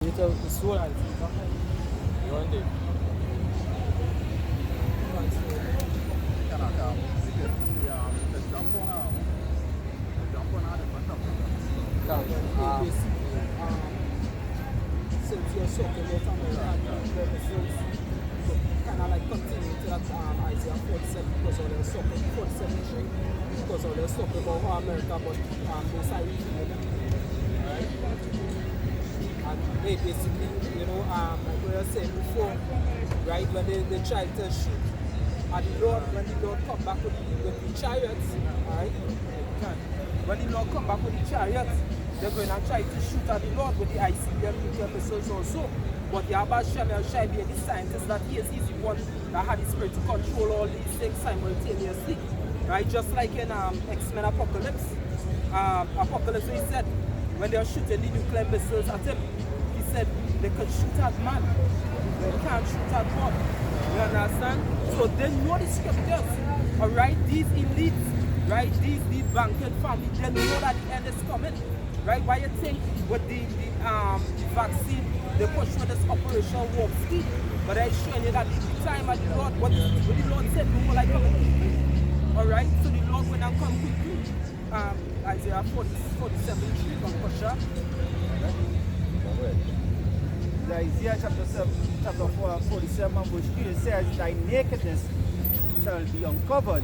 little the soul I think. You want it? Since you're soaking with American purposes, kind of like continue to that Isaiah 47 because of their soaking 47 because of their soaking about how America but they say right? And they basically, you know, like we were saying before, right, when they try to shoot and the Lord, when the Lord come back with the chariots, right? When the Lord come back with the chariots, they're going to try to shoot at the Lord with the ICBM nuclear missiles also. But the Abba Shem El Shai being the scientist that he is, he's the one that had the spirit to control all these things simultaneously. Right? Just like in X-Men Apocalypse. Apocalypse, he said, when they were shooting the nuclear missiles at him, he said they could shoot at man. They can't shoot at God. You understand? So they know the scriptures. Alright? These elites, right? These banquet family, they know that the end is coming. Right? Why you think with the vaccine, they push with this Operation Warp Speed? But I'm showing you that the time of the Lord, what the Lord said, we will like coming quickly. Alright? So the Lord will now come quickly. Isaiah 47 from Kosha. Isaiah chapter 4, 47 verse 3, it says, thy nakedness shall be uncovered.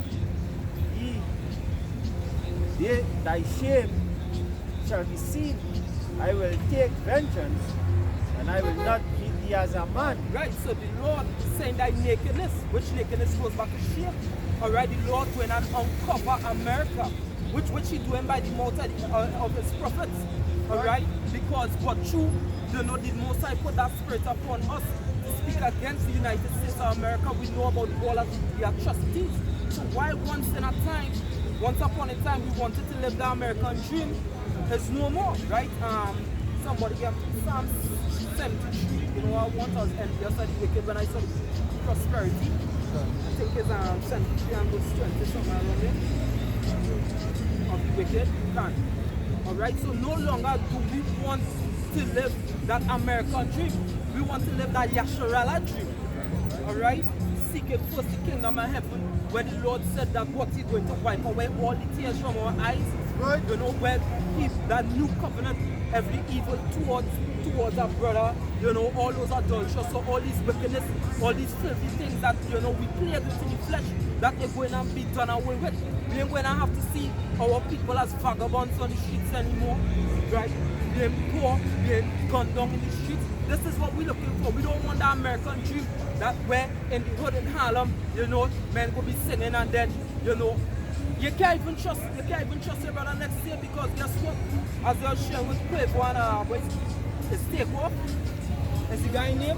Thy shame shall be seen. I will take vengeance, and I will not keep thee as a man. Right, so the Lord is saying thy nakedness, which nakedness goes back to shame. Alright, the Lord went and uncover America, which he doing by the mouth of his prophets. Alright, because but true, you know, the Most High put that spirit upon us to speak against the United States of America. We know about all of the atrocities. So why once upon a time, we wanted to live the American dream, there's no more, right? Somebody gave Psalm 73, you know, I want us envious of the wicked when I saw prosperity. I think it's 73 and verse 20, somewhere around there. Of the wicked. Alright, so no longer do we want to live that American dream. We want to live that Yasharala dream. Alright? Seek it first the kingdom of heaven, where the Lord said that what he's going to wipe away all the tears from our eyes. Right. You know, where that new covenant, every evil towards our brother, you know, all those adulteries, so all these wickedness, all these filthy things that, you know, we play with in the flesh, that are going to be done away with. We ain't going to have to see our people as vagabonds on the streets anymore, right? Being poor, being gunned down in the streets. This is what we're looking for. We don't want the American dream that where in the hood in Harlem, you know, men will be singing and then, you know, you can't even trust your brother next year because guess what? As you're sharing with Quavo and with his takeoff, is the guy name?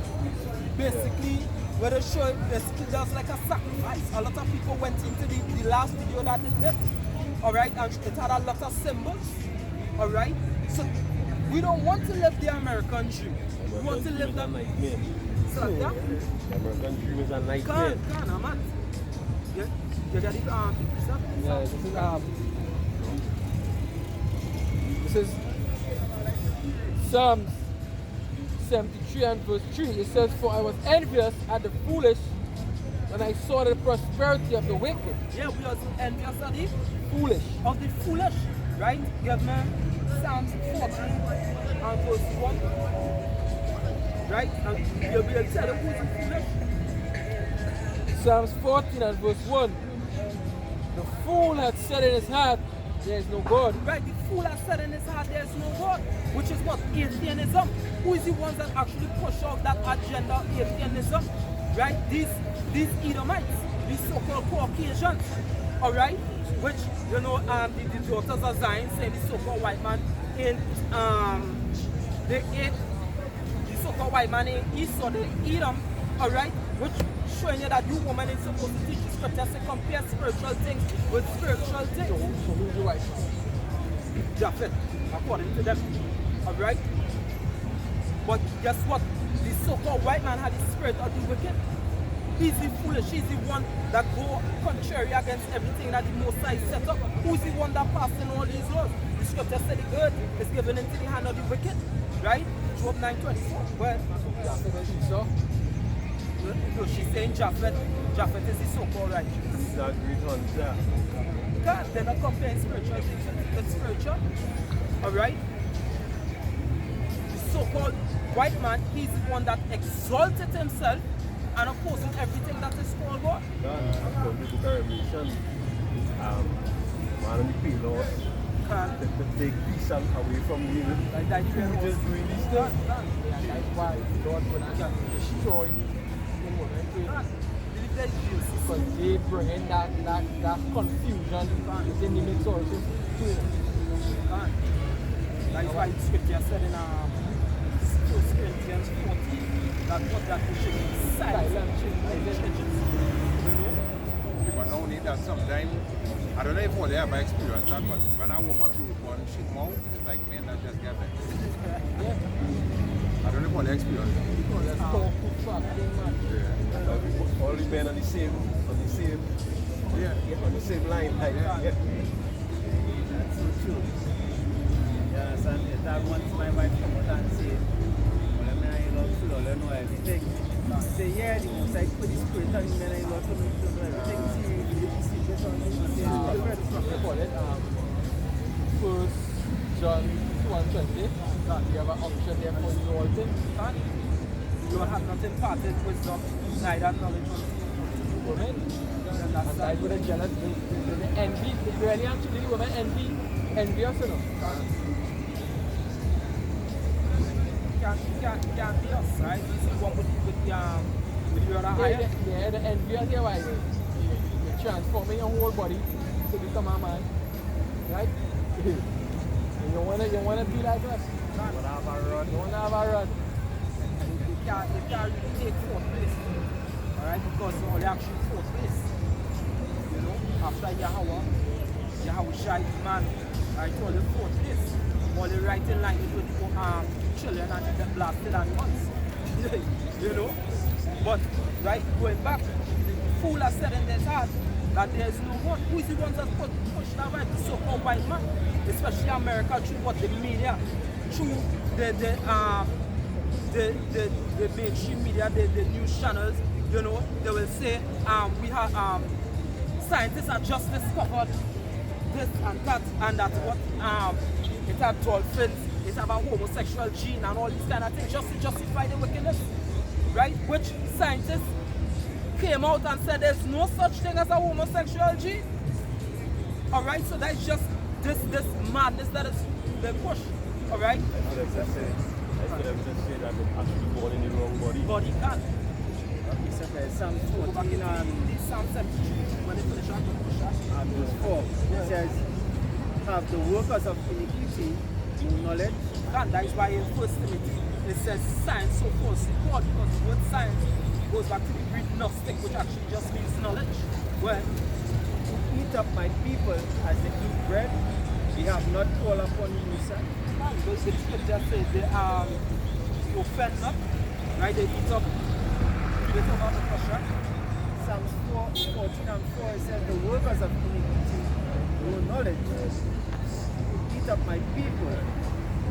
Basically, where they show basically just like a sacrifice. A lot of people went into the last video that they did. Alright, and it had a lot of symbols. Alright? So we don't want to live the American dream. We want to live the nightmare. So like that? The American dream is a nightmare. Can, man. Yeah? You get it? Yeah, this is Psalms 73 and verse 3. It says, for I was envious at the foolish when I saw the prosperity of the wicked. Yeah, we are envious of the foolish. Of the foolish, right? Give me Psalms 14 and verse 1. Right? And you'll be able to tell who's the foolish. Psalms 14 and verse 1. The fool had said in his heart, there is no God. Right, the fool has said in his heart, there is no God. Which is what? Atheism. Who is the ones that actually push out that agenda of atheism? Right? These Edomites, these so-called Caucasians. Alright? Which, you know, the daughters of Zion saying the so-called white man in they ate the so-called white man in Esau, they eat them. Alright? Which showing you that you woman is supposed to teach the scriptures to compare spiritual things with spiritual things. So who's the white? Japhet, according to them. Alright? But guess what? The so-called white man had the spirit of the wicked. He's the foolish. He's the one that go contrary against everything that the Most High set up. Who's the one that passing all these laws? The scripture said the good is given into the hand of the wicked. Right? Job 9:24. Well, So, no, she's saying Japhet is the so-called righteous. That great one, yeah. God, they're not comparing spiritual things with spiritual. Alright? The so-called white man, he's the one that exalted himself and opposing everything that is called God. From the book of Revelation, man on the payload, God, the big piece away from you. like that, you Just doing this stuff. and that's why God would not destroy the woman because they bring in that confusion within the mix also. That's why the scripture said in 1 Corinthians 14 that what that we should be silent. But not only that, sometimes, I don't know if all they ever experienced that, but when a woman do one shit mouth, it's like men that just get back. I don't know if all they experience that. Let's talk to fuck, All the men on the same line. Like, Yeah. That's so true. Yes, and that once my wife come out and say, well, I'm not in love, so I know everything. Say, yeah, the most I put the spirit on him, and I love to know everything. See, this on him, and They call it First John 1:20. You have an unction there for you all things. You don't have nothing parted wisdom, neither knowledge unto Women. And I would have jealous, the envy, the really actually the women envy us, you know. Can't be us, right? This is what with your other higher. Yeah, the envy us here, why? You're transforming your whole body to become a man, right? And you wanna be like us. But I have a rod. You wanna have a rod. They can't really take fourth place. Alright, because all they actually fourth place. You know, after Yahweh Shai man, I told the fourth place. All the right in line with the children and the blasted animals. You know? But right, going back, the fool has said in his heart that there is no one. Who is the one that push that right? The so-called white man, especially America, through what the media, through the mainstream media, the news channels, you know, they will say we have scientists have just discovered this and that what it had dolphins, it have a homosexual gene and all these kind of things just to justify the wickedness, right? Which scientists came out and said there's no such thing as a homosexual gene. Alright, so that's just this madness that is the push. Alright? I should have just said that I'm actually born in the wrong body. Body can. Okay, so there's Psalm Go back 14 in Psalm 73 when they finish on the push. and verse 4. It says, have the workers of iniquity no knowledge? And that is why in 1 Timothy it says science so falsely called, because the word science goes back to the Greek Gnostic, which actually just means knowledge. Well, Eat up my people as they eat bread. We have not called upon you, sir. because the scripture says they offend not, right? They eat up the flesh, right? Psalms 14 and 4 it says, the workers of iniquity no knowledge. Eat up my people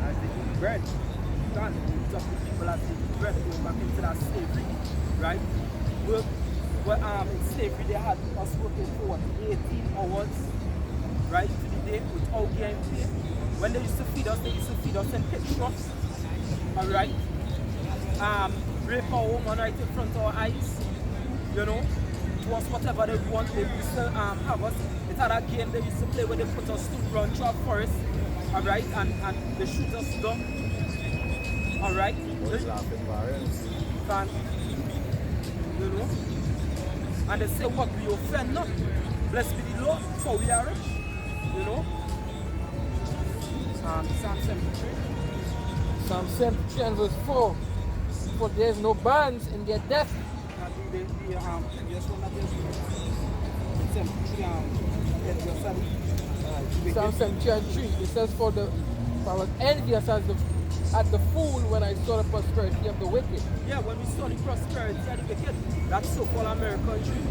as they eat bread. God eat up the people as they eat bread, going back into that slavery, right? In slavery they had us working for what, 18 hours, right, to the day without getting paid. When they used to feed us in pit troughs, alright? Rape our woman right in front of our eyes, you know, to us whatever they want. They used to have us. It had a game they used to play where they put us to run through a forest, alright, and they shoot us down, alright? What's laughing, Barry? You know? And they say what we offend not. Blessed be the Lord, for we are rich. You know? Psalm 73. Psalm 73 and verse 4. For there is no bonds in their death. The previous one that is 73 Psalm 73 and 3. It says, for I was envious as the at the fool when I saw the prosperity of the wicked. Yeah, when we saw the prosperity of the wicked, that so-called American dream.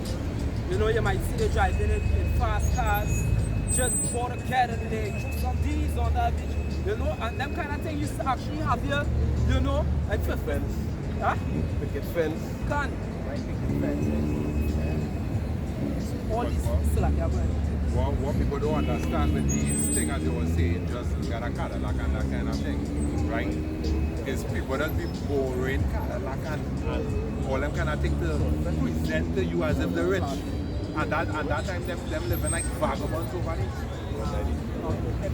You know, you might see they driving in fast cars, just bought a cat and they threw some D's on that bitch. You know, and them kind of thing used to actually have here, you know, like Fence. Huh? Picket fence. Can. Right, picket fences. All these still like that, right? What people don't understand with these things, as you were saying, just get a Cadillac and that kind of thing, right? Is people that be borrowing Cadillac and all them kind of things to present to you as if they're rich. And that time, them living like vagabonds over there. They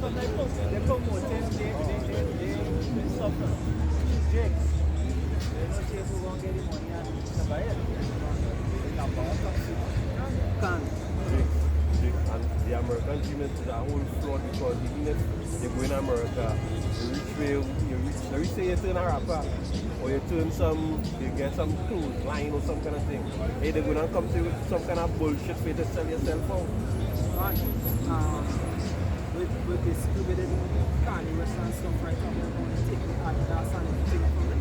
promoting, they suffer. Jakes. They don't say who won't get the money and survive it. Can. And the American dream is a whole fraud because even if you go in America, you reach say you turn a rapper or you get some clothes line or some kind of thing. Hey, they're gonna come to you with some kind of bullshit for you to sell yourself out. With basically with the Kanye West and stuff right now, we're going to take the Adidas and everything from it.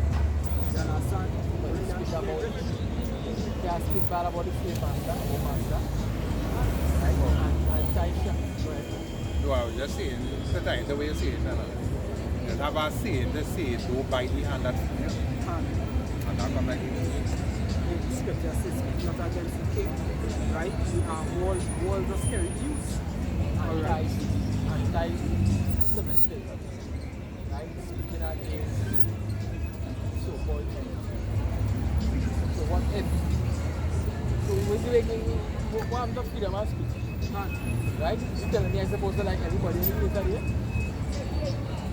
You understand? Can't speak bad about the slave master or master. Right? And Taisha. No, I was just saying, the way you say it, you have a saying, they say, don't bite the hand that feeds you. And that come like it. The scripture says, speak not against the king, right? Walls of scary views. Anti-Semitism. Right? Speaking against so-called enemies. So what if? So we're doing what I'm talking freedom of speech. Right? You're telling me I'm supposed to like everybody in the place here?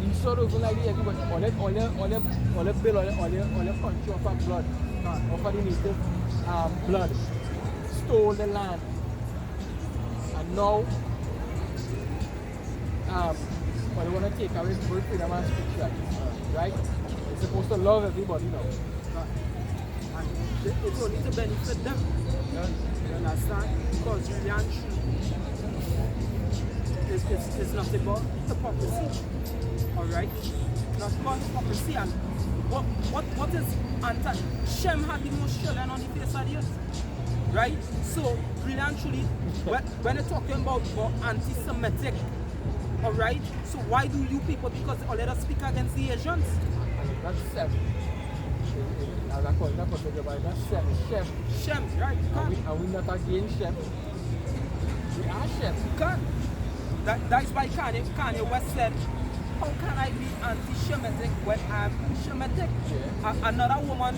You sort of like everybody, all the bill, all the country of our blood, of the native blood, stole the land. And now, they want to take away freedom of speech, right? They're supposed to love everybody now. And it's only to benefit them. You understand? Because really and truly, it's not about hypocrisy. Alright? Not about hypocrisy. And what is anti? Shem had the most children on the face of the earth. Right? So, really and truly, when you're talking about anti-Semitic, alright? So why do you people, because all let us speak against the Asians? That's seven. As I call it, that's seven. Shem, right? Are we not against Shem? We are Shem. Can. That's why Kanye West said, how can I be anti-Shemitic when I'm Shemitic? Yeah. Another woman,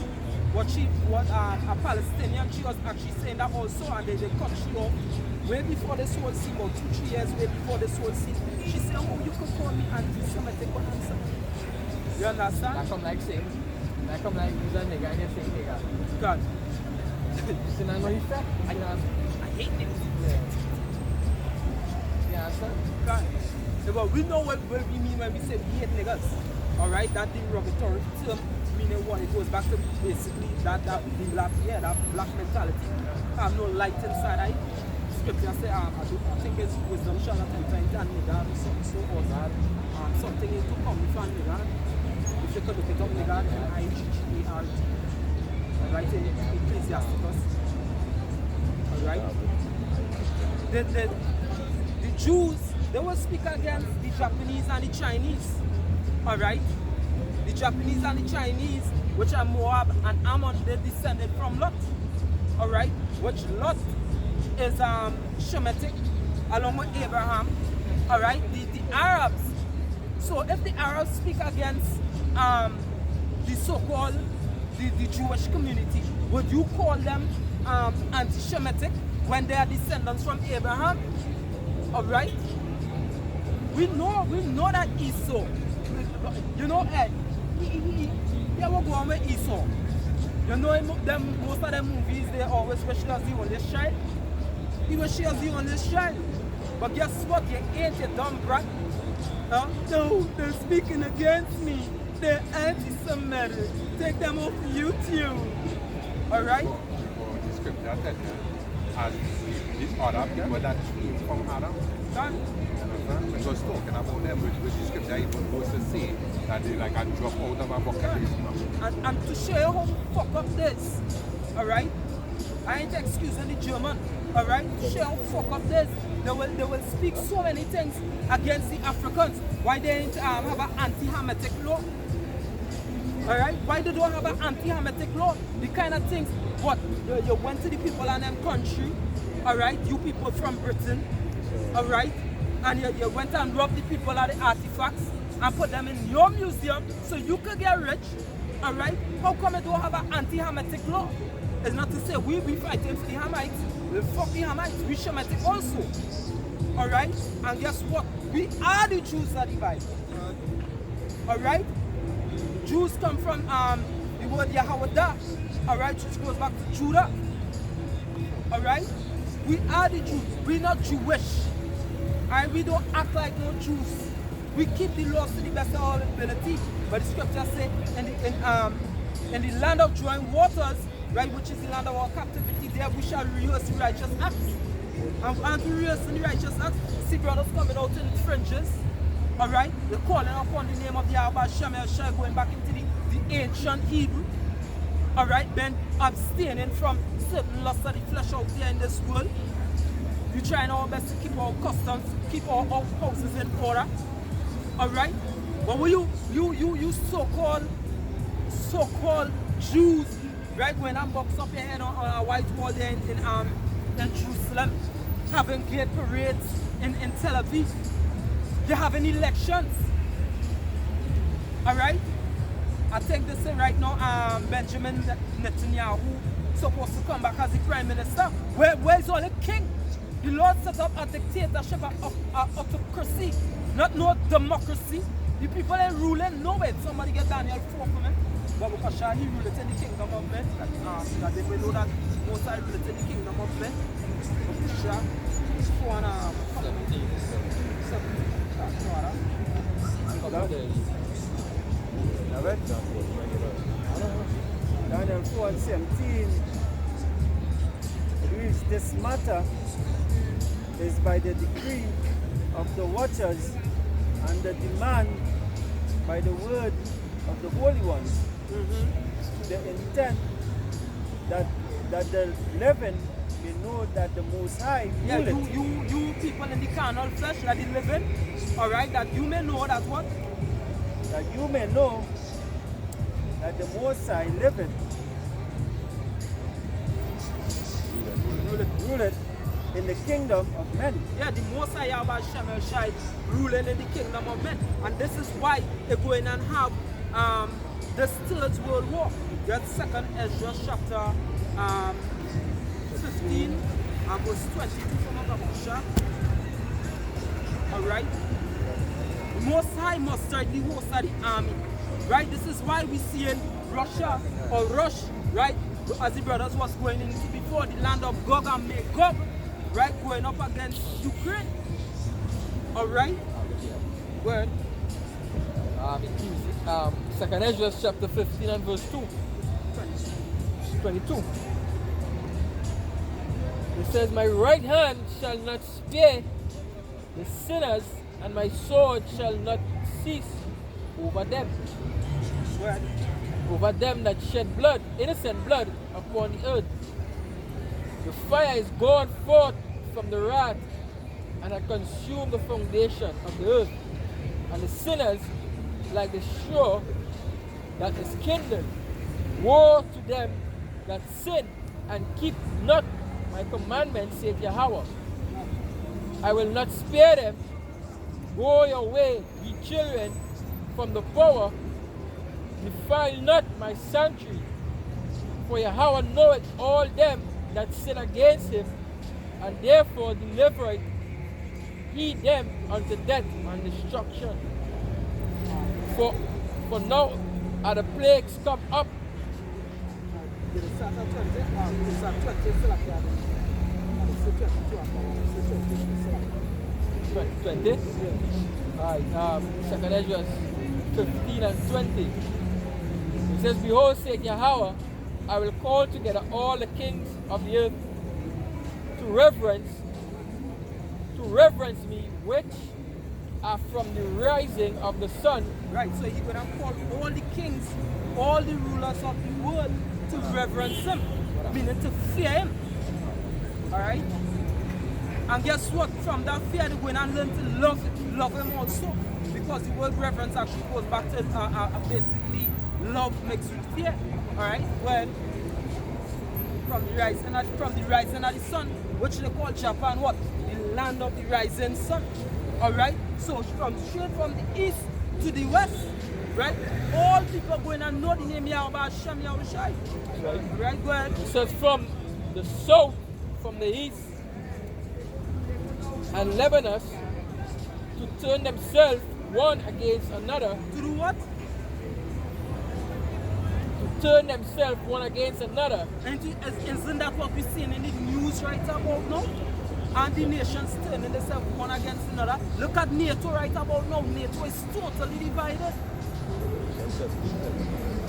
a Palestinian, she was actually saying that also, and they cut she off way before the Soul Sea, about 2-3 years way before the Soul Sea. She said, oh, you could call me anti-Semitic when I'm Semitic. You understand? That come like saying, that come like use a nigga and you're saying nigga. God. It's an annoying effect. I hate niggas. Yeah. You understand? God. Yeah, but we know what we mean when we say we hate niggas. Alright? That derogatory term, meaning what? It goes back to basically that black mentality. I have no light inside I. Scripture say, I think it's wisdom shall not enter into a nigga, something or that. Something is to come from nigga. If you could look it up, nigga, N-I-G-G-A-R. Alright, in Ecclesiasticus. Alright? The Jews, they will speak against the Japanese and the Chinese. Alright? The Japanese and the Chinese, which are Moab and Ammon, they descended from Lot. Alright? Which Lot is Shemitic, along with Abraham. Alright? The Arabs. So if the Arabs speak against the so-called the Jewish community, would you call them anti-Shemitic when they are descendants from Abraham? Alright? We know that Esau, you know, he will go on with Esau. You know, most of the movies, they always wish he was the only child. He wish he was the only child. But guess what? You ain't a dumb brat. No, they're speaking against me. They're anti-Semitic. Take them off YouTube. Alright? The scripture said, as the other people that came from Adam. Done. When it was talking about them, which the scripture even goes to say that they like a drop out of a bucket list. And to show you how fuck up this, alright? I ain't excusing the German, alright? To show you how fuck up this, they will speak so many things against the Africans. Why they ain't have an anti-Hamitic law? Alright? Why they don't have an anti-Hamitic law? The kind of things, what? You went to the people in them country, alright? You people from Britain, alright? And you went and robbed the people at the artifacts and put them in your museum so you could get rich, alright? How come you don't have an anti-Hamitic law? It's not to say we fighting for the Hamites. We fuck the Hamites, we Shemitic also, alright? And guess what? We are the Jews of the Bible, alright? Jews come from the word Yahweh, alright, which goes back to Judah, alright? We are the Jews, we're not Jewish. And we don't act like no Jews. We keep the laws to the best of our ability. But the scriptures say in the land of joy and waters, right, which is the land of our captivity, there we shall rehearse the righteous acts. And to rehearse the righteous acts, see brothers coming out in the fringes, alright? They're calling upon the name of Yahweh Shem El Shai, going back into the ancient Hebrew, alright? Then abstaining from certain lusts of the flesh out there in this world. We're trying our best to keep our customs, keep our houses in order. Alright? But when you so-called Jews, right, when I box up your head on a white wall there in Jerusalem, having gay parades in Tel Aviv, you're having elections. Alright? I think this is right now Benjamin Netanyahu supposed to come back as the Prime Minister. Where's all the king? The Lord set up a dictatorship, a autocracy, not no democracy. The people ain't ruling nowhere. Somebody get Daniel 4 for me. But because he ruled in the kingdom of men, that they will know that most I ruled in the kingdom of men. But 4 and 17. Daniel 4 and 17 reads, this matter is by the decree of the watchers and the demand by the word of the holy ones. The intent that the living may know that the Most High yeah, ruleth. you people in the carnal flesh that is living, alright, that you may know that what? That you may know that the Most High liveth. Ruleth in the kingdom of men. Yeah, the Most High Yahweh Shem El Shai ruling in the kingdom of men. And this is why they're going and have this Third World War. That's 2nd Ezra chapter 15 and verse 22 from Abusha. Alright? The Most High mustered the host of the army. Right? This is why we see in Russia or Rush, right? As the brothers was going into before, the land of Gog and Magog, right? Going up against Ukraine. Alright? Word. 2nd Ezra chapter 15 and verse 2. 22. It says, my right hand shall not spare the sinners, and my sword shall not cease over them. Word. Over them that shed blood, innocent blood, upon the earth. The fire is gone forth from the wrath, and hath consumed the foundation of the earth. And the sinners, like the shore that is kindled. Woe to them that sin and keep not my commandments, saith Yahweh. I will not spare them. Go your way, ye children, from the power. Defile not my sanctuary. For Yahweh knoweth all them that sin against him, and therefore delivereth he them unto death and destruction. For now are the plagues come up. 20? Alright, 2nd Ezra 15 and 20. It says, behold, saith Yahweh, I will call together all the kings of the earth reverence me, which are from the rising of the sun. Right, so he's going to call all the kings, all the rulers of the world to reverence him, meaning to fear him. Alright? And guess what? From that fear, they're going to learn to love him also. Because the word reverence actually goes back to basically love makes you fear. Alright? Well, from the rising of the sun, which they call Japan what? The land of the rising sun. Alright? So straight from the east to the west, right? All people going to know the name Yahweh Hashem Yahweh Shai. Right? Go ahead. It says from the south, from the east, and Lebanon to turn themselves one against another. To do what? To turn themselves one against another. And isn't that what we're seeing in the news right about now? And the nations turning themselves one against another. Look at NATO right about now. NATO is totally divided.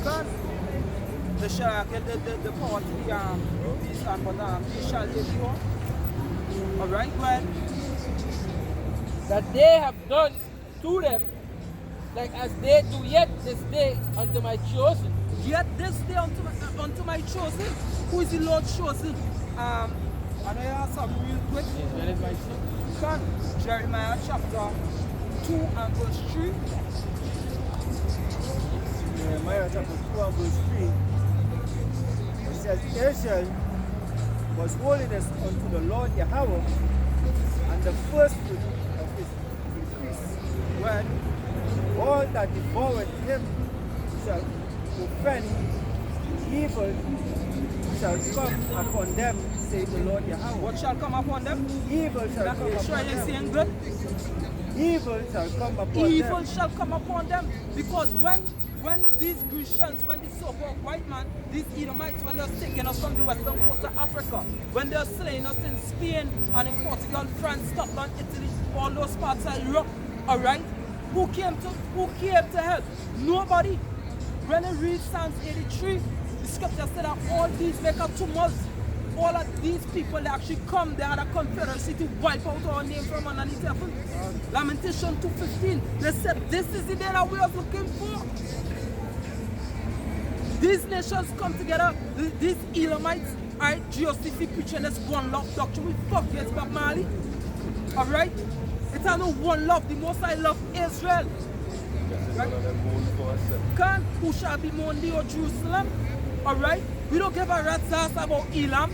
God, the power to the peace and but peace shall live you. Alright, go ahead. That they have done to them, like as they do yet this day unto my chosen. Yet this day unto my chosen. Who is the Lord chosen? I know you have something real quick. Yes, that is my son. Can Jeremiah chapter 2 and verse 3. Jeremiah chapter 2 and verse 3. It says, Israel was holiness unto the Lord Yahweh, and the first fruit of his increase. When all that devoured him shall offend, evil shall come upon them, saith the Lord Yahweh. What shall come upon them? Evil shall That come is upon why you're them. saying good. Evil shall come upon Evil them. shall come upon them. Because when these Grecians, when these so-called white man, these Edomites, when they're taking us from the western coast of Africa, when they're slaying us in Spain and in Portugal, France, Scotland, Italy, all those parts of Europe, alright? Who came to help? Nobody. When you read Psalms 83, the scripture said that all these make a tumult. All of these people that actually come, they had a confederacy to wipe out our name from underneath heaven. Lamentation 2:15. They said, this is the day that we are looking for. These nations come together, these Edomites, alright, GOCC preaching this one love doctrine. We forget Bob Marley. Alright? It's not one love, the most I love Israel. Right? Can who shall be mourned or Jerusalem? Alright? We don't give a rat's ass about Elam.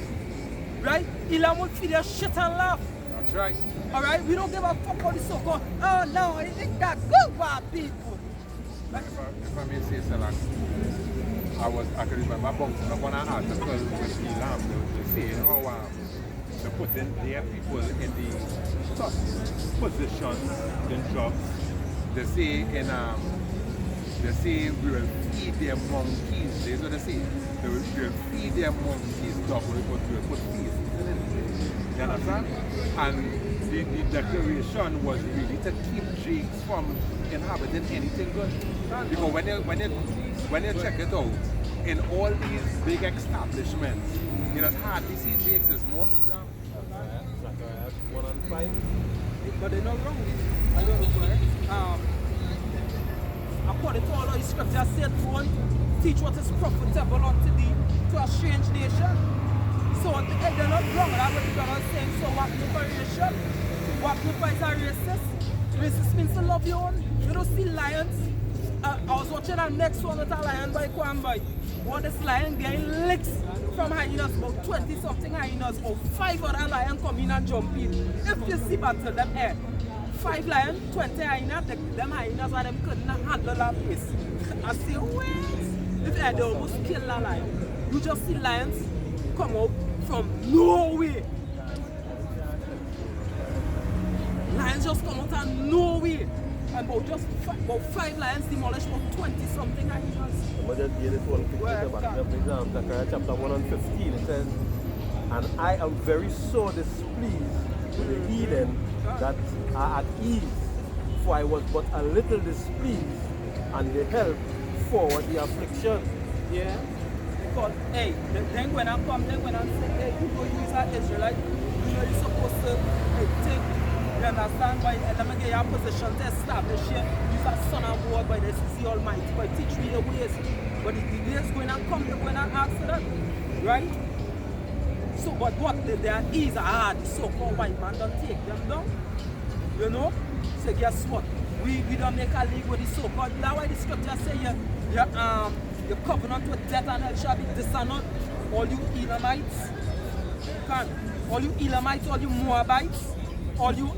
Right? Elam will feed their shit and laugh. That's right. Alright? We don't give a fuck about the so-called, oh no, it ain't that good for people. Right? If I may say so, like, I can remember bouncing up on an article with Elam, they say how to put in their people in the top positions in jobs. They say we will feed their monkeys. That's what they say. We will feed their monkeys dog, but we will put fees in it. You understand? And the declaration was really to keep Jakes from inhabiting anything good. Because when you check it out, in all these big establishments, you know, it's hardly see Jakes is more Elam. Zacharias 1 and 5. But they're not wrong. I don't know where. According to all of the scriptures, said, go and teach what is profitable unto thee to a strange nation. So they're not wrong. That's what the brother is saying. So what for racial? What for is a racist? Racist means to love your own. You don't see lions. I was watching the next one with a lion by Kwambai. One this lion getting licks from hyenas, about 20 something hyenas, about 5 other lions come in and jump in. If you see battle them air, 5 lions, 20 hyenas, them hyenas and them couldn't handle that place. I say, wait, if they almost kill that lion. You just see lions come out from nowhere. Lions just come out of nowhere. And about 5 lions demolished about 20 something hyenas. I'm just give this one picture back. Zechariah chapter 1 and 15. It says, and I am very sore displeased with the heathen that are at ease, for I was but a little displeased, and they helped forward the affliction. Yeah. Because, hey, then when I come, then when I say, hey, you know you is an Israelite, you know you're supposed to take, you understand, by let me get your position to establish you. You're a son of God by the Almighty, by teach me the ways. But the days going to come, they're going to ask for that, right? So, but what? There is a hard so-called white man don't take them down. You know? So guess what? We don't make a league with the so-called. That's why the scripture say your covenant with death and hell shall be dishonored. All you Elamites, all you Elamites, all you Moabites, all you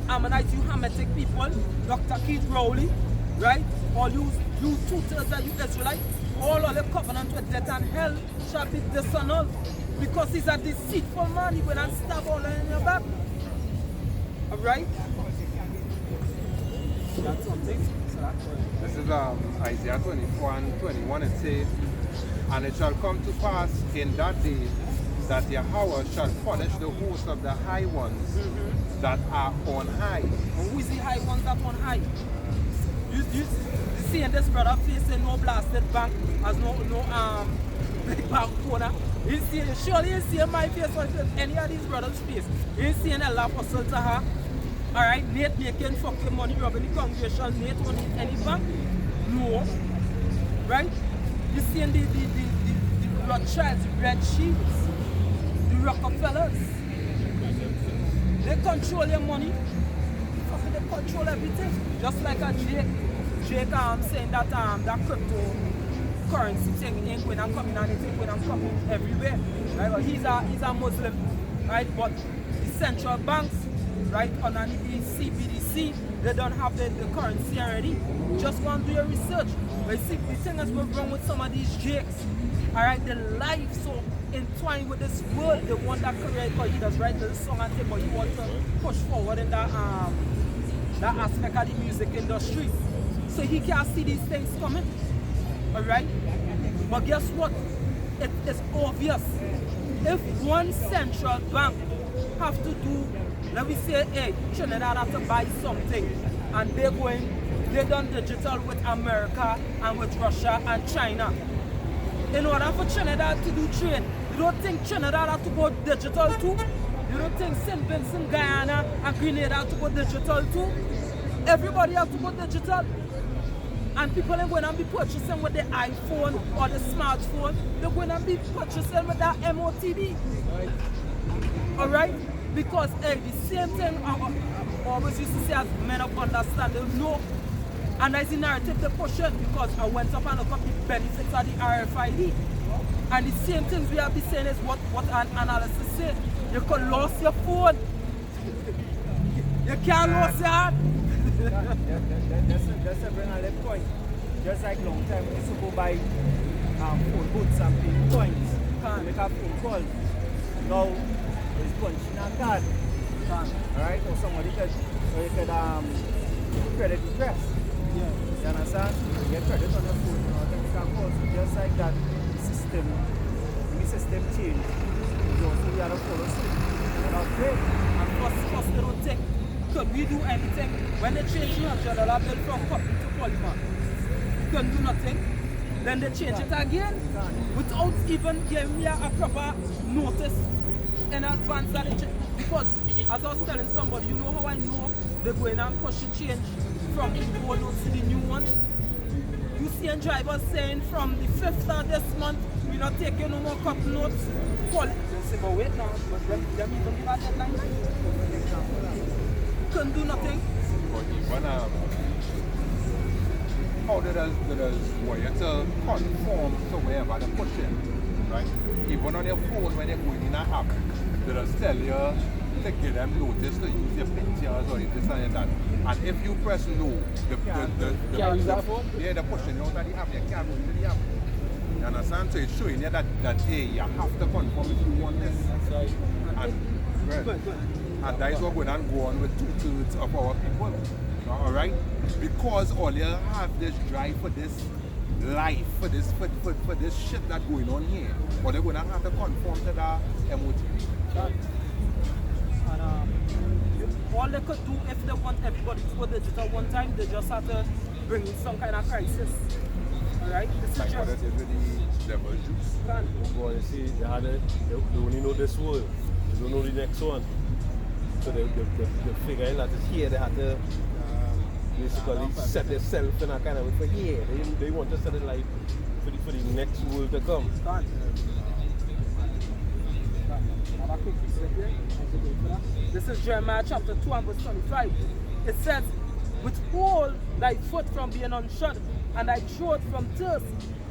Ammonites, you Hamitic people, Dr. Keith Rowley, right? All you two-thirds of you Israelites, all of the covenant with death and hell shall be dishonored. Because he's a deceitful man, he went and stab all in your back. Alright? That's something. This is Isaiah 24:21. It says, and it shall come to pass in that day that Yahweh shall punish the host of the high ones that are on high. And who is the high ones that on high? You seeing this brother facing no blasted bank, as no big bank corner. You see, surely you see my face or any of these brothers' face. You seeing a lot of Apostle Taha. Alright, Nate making fucking money robbing the congregation. Nate won't need any bank. No. Right? You seeing the Rothschilds, the Red Shields, the Rockefellers. They control your money. Fucking they control everything. Just like a Jake saying that that cryptocurrency thing ain't going and coming and it ain't going and coming everywhere. Right? But he's a Muslim, right? But the central banks, right, underneath the CBDC, they don't have the currency already. Just go and do your research. But see, the thing is we're wrong with some of these jakes. Alright, the life so entwined with this world, they want that career because he does write the song and thing, but he wants to push forward in that aspect of the music industry. So he can't see these things coming. Alright? But guess what? It is obvious. If one central bank have to do, let me say, hey, Trinidad have to buy something and they done digital with America and with Russia and China. In order for Trinidad to do trade, you don't think Trinidad have to go digital too? You don't think St. Vincent, Guyana and Grenada have to go digital too? Everybody have to go digital. And people are going to be purchasing with the iPhone or the smartphone. They're going to be purchasing with that MOTD. Alright? Because hey, the same thing I always used to say as men of understanding, no. And that's the narrative they push it because I went up and looked up the benefits of the RFID. And the same things we have been saying is what an analysis says. You can lose your phone. You can't lose your heart. That's a bring a left point. Just like long time we used to go buy phone booths and pay coins to make a phone call. Now it's punching a card. Alright, or somebody could credit request. Yeah. You understand? You get credit on your phone, you know, then you can call. So just like that, the system change. You also have to follow suit. That's great. And first they don't think, could we do anything? When they change $200 bill from copy to polymer, you couldn't do nothing. Then they change it again without even giving me a proper notice in advance that they change. Because as I was telling somebody, you know how I know they're going and push the change from the old notes to the new ones? You see a driver saying from the 5th of this month, we're not taking no more cup notes. Call it. They say, but wait now, but them even give a deadline. Couldn't do nothing. But even how did us want you to conform to wherever they push it, right? Even on your phone when you're going in an app, they just tell you to give them notice to use your pictures or this and that. And if you press no, Can't use that phone? yeah, they're pushing you out of the app, you can't go into the app. You understand? So it's showing you that hey, you have to conform if you want this. That's right. And that is what going on with 2/3 of our people. Alright? Because all you have this drive for this life, for this shit that's going on here. But they're gonna have to conform to that MOTV. And all they could do if they want everybody to go digital one time, they just have to bring in some kind of crisis. Alright? This is Like what just it is with the devil juice. Grant. Boy, you see, they only know this world. They don't know the next one. So they figuring that it's here. They have to basically set themselves in a kind of way for here. They want to set it like for the next world to come. Grant. Have a quick reset here. As you wait for that. This is Jeremiah chapter 2 and verse 25. It says, withhold thy foot from being unshod, and thy throat from thirst.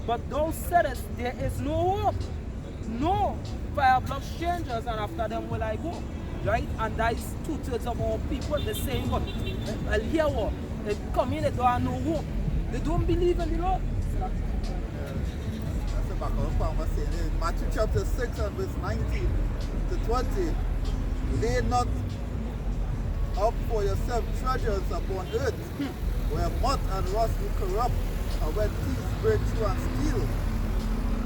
But thou saidest, there is no hope. No, for I have loved strangers, and after them will I go. Right? And that is 2/3 of our people. They're saying what? Well, here what? They come in, they don't have no hope. They don't believe in the Lord. That's the back of the conversation. In Matthew chapter 6 and verse 19 to 20. Lay not up for yourself treasures upon earth, where moth and rust do corrupt, and where thieves break through and steal.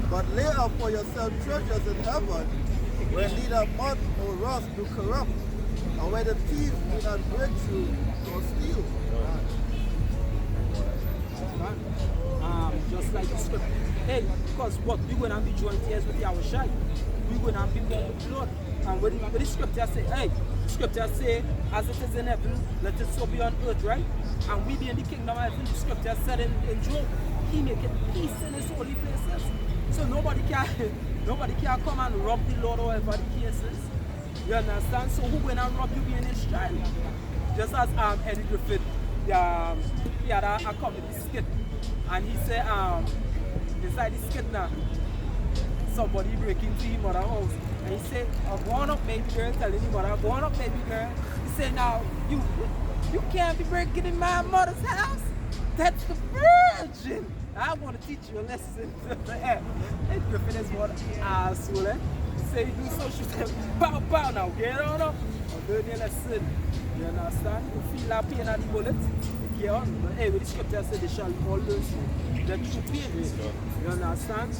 But lay up for yourself treasures in heaven, where neither moth nor rust do corrupt, and where the thieves do not break through nor steal. Just like the script. Hey, because what we're going to be joint ears with Yahushua. We're going to be born with the Lord. And when the scripture say, hey, the scripture say, as it is in heaven, let it so be on earth, right? And we be in the kingdom of heaven. The scripture said in Job, he maketh peace in his holy places. So nobody can come and rob the Lord or whatever the case is. You understand? So who going to rob you being his child? Just as Eddie Griffith, he had a comedy skit. And he said, inside the skit now, somebody break into his mother's house. And he said, go on up, baby girl, telling his mother, go on up, baby girl. He said, now, you can't be breaking in my mother's house. That's the virgin. I want to teach you a lesson. Hey, Griffin is one asshole, eh? He said, you do so, she said, pow, pow, now, get on up. I'll learn you a lesson. You understand? You feel that pain at the bullet. Get on. But hey, with the scripture said, they shall all learn the true pain. You understand?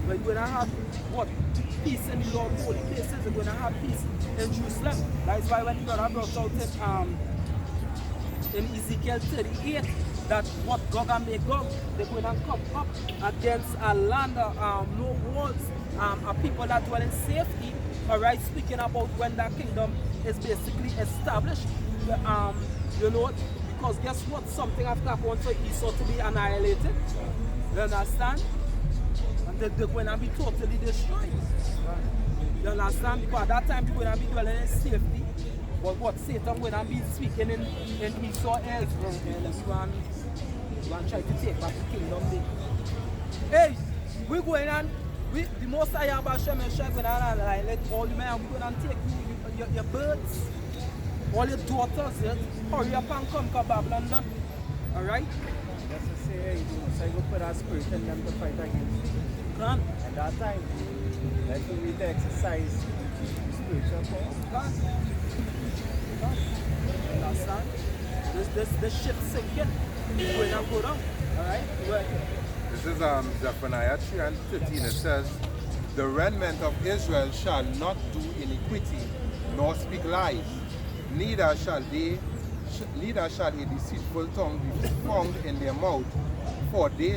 But you're going to have what? Peace in the Lord holy places. You're going to have peace in Jerusalem. That's why when God brought out in Ezekiel 38, that what Gog and Magog, they're going to come up against a land, no walls, a people that dwell in safety. Alright, speaking about when that kingdom is basically established. You know, because guess what? Something has happened for Esau to be annihilated. You understand? And they're going to be totally destroyed. You understand? Because at that time, they're going to be dwelling in safety. But what Satan going to be speaking in Esau's ears, and we want to try to take back the kingdom. Hey, we're going on. The most I have about Shem and Shem going to let all you men, we're going to take your birds, all your daughters, hurry up and come to Babylon. Alright? Just to say, so you go put that spirit in them to fight against you. Can. At that time, like we need to exercise spiritual power. You understand? This ship sinking. It's going to go down. Alright? This is Zephaniah 3 and 13. It says, the remnant of Israel shall not do iniquity, nor speak lies, neither shall a deceitful tongue be found in their mouth, for they